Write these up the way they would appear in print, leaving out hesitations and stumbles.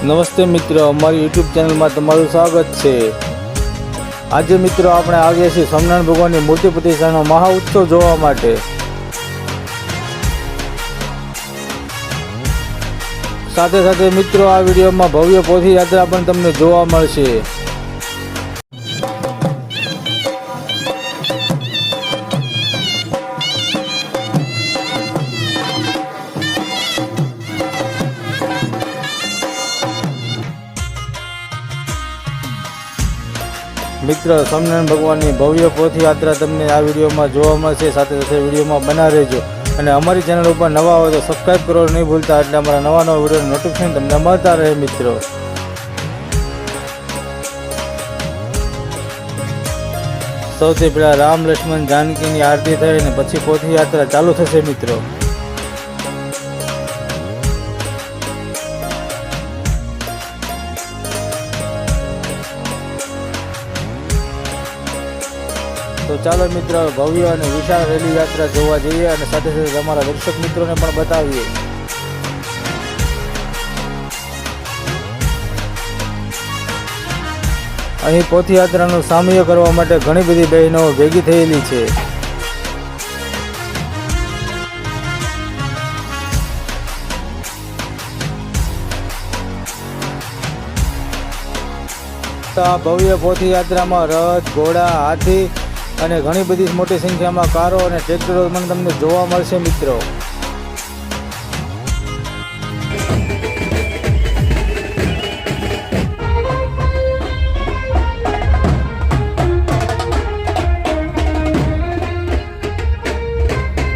નમસ્તે મિત્રો, અમારી યુટ્યુબ ચેનલમાં તમારું સ્વાગત છે। આજે મિત્રો આપણે આવ્યા છીએ સ્વામિનારાયણ ભગવાનની મૂર્તિ પ્રતિષ્ઠાનો મહા ઉત્સવ જોવા માટે। સાથે સાથે મિત્રો આ વિડીયોમાં ભવ્ય પોથી યાત્રા પણ તમને જોવા મળશે। મિત્રો સ્વામિનારાયણ ભગવાનની ભવ્ય પોથી યાત્રા તમને આ વિડીયોમાં જોવા મળશે। સાથે સાથે વિડીયોમાં બના રહેજો અને અમારી ચેનલ ઉપર નવા હોય તો સબસ્ક્રાઈબ કરવાનું નહીં ભૂલતા, એટલે અમારા નવા વિડીયોની નોટિફિકેશન તમને મળતા રહે। મિત્રો સૌથી પહેલાં રામ લક્ષ્મણ જાનકીની આરતી થઈ અને પછી પોથી યાત્રા ચાલુ થશે। મિત્રો તો ચાલો મિત્રો ભવ્ય અને વિશાળ રેલી યાત્રા જોવા જઈએ અને સાથે સાથે અમારા દર્શક મિત્રોને પણ બતાવીએ। અહીં પોથી યાત્રાનું સામૂહિક કરવા માટે ઘણી બધી બહેનો ભેગી થયેલી છે। આ ભવ્ય પોથી યાત્રામાં રથ, ઘોડા, હાથી અને ઘણી બધી મોટી સંખ્યામાં કારો અને ટ્રેક્ટરો પણ તમને જોવા મળશે। મિત્રો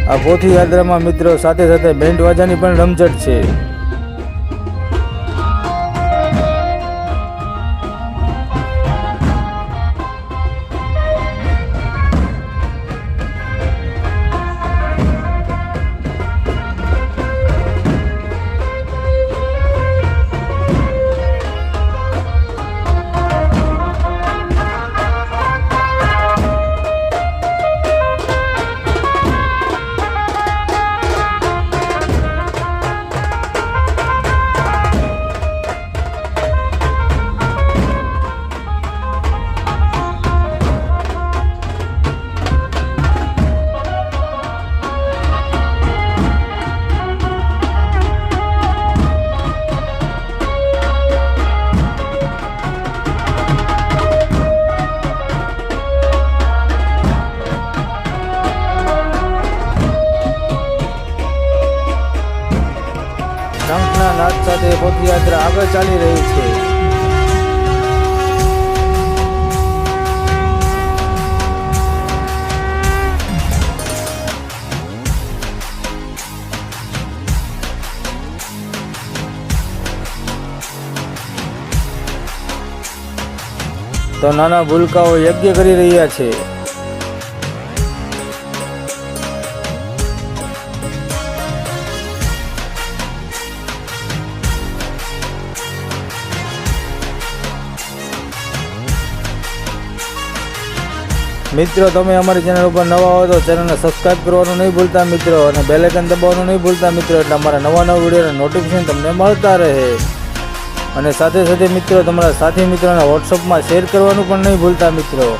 આ પોથી યાત્રામાં મિત્રો સાથે સાથે બેન્ડ વાજાની પણ રમઝટ છે। શંખના નાદ સાથે પોથી યાત્રા આગળ ચાલી રહી છે। તો નાના ભૂલકાઓ યજ્ઞ કરી રહ્યા છે। મિત્રો તમે અમારી ચેનલ ઉપર નવા હો તો ચેનલને સબસ્ક્રાઈબ કરવાનું નહીં ભૂલતા મિત્રો, અને બેલ આઇકન દબાવવાનું નહીં ભૂલતા મિત્રો, એટલે અમારા નવા વિડીયોના નોટિફિકેશન તમને મળતા રહે। અને સાથે સાથે મિત્રો તમારા સાથી મિત્રોને વોટ્સઅપમાં શેર કરવાનું પણ નહીં ભૂલતા મિત્રો।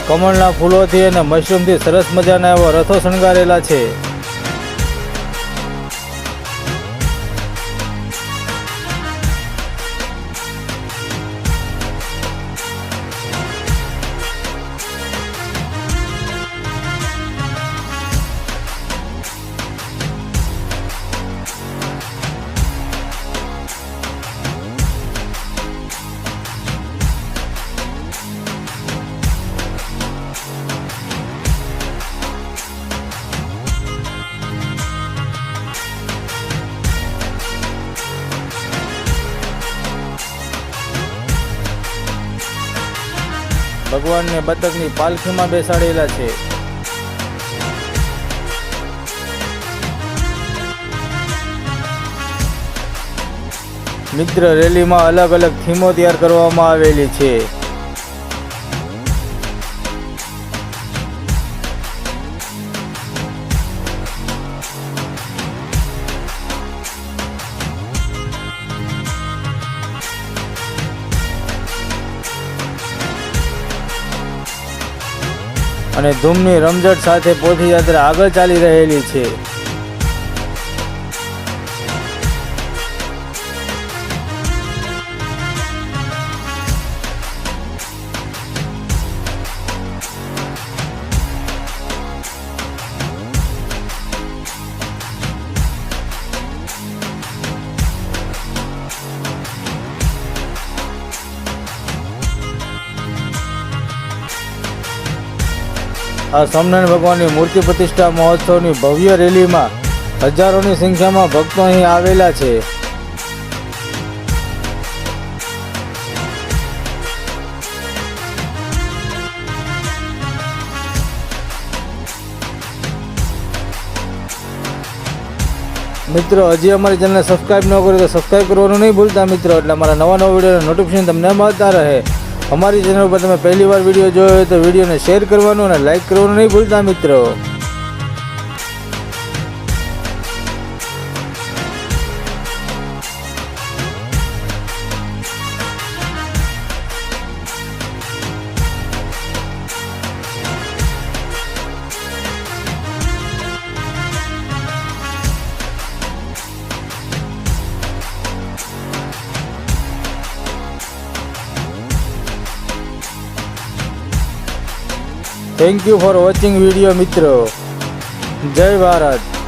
કમળના ફૂલોથી અને મશરૂમથી સરસ મજાના એવા રથો શણગારેલા છે। ભગવાનને બતકની પાલખીમાં બેસાડેલા છે. મિત્ર, રેલીમાં અલગ અલગ થીમો તૈયાર કરવામાં આવેલી છે. અને ધૂમની રમઝટ સાથે પોથીયાત્રા આગળ ચાલી રહેલી છે. આ સ્વામિનારાયણ ભગવાનની મૂર્તિ પ્રતિષ્ઠા મહોત્સવની ભવ્ય રેલીમાં હજારોની સંખ્યામાં ભક્તો અહીં આવેલા છે. મિત્રો, હજી અમારી ચેનલને સબસ્ક્રાઈબ ન કરો તો સબસ્ક્રાઈબ કરવાનું નહીં ભૂલતા મિત્રો, એટલે અમારા નવા વિડીયોના નોટિફિકેશન તમને મળતા રહે. અમારી ચેનલ પર તમે પહેલી વાર વિડીયો જોયો હોય તો વિડીયોને શેર કરવાનું અને લાઈક કરવાનું નહીં ભૂલતા મિત્રો. Thank you for watching video મિત્રો. જય ભારત.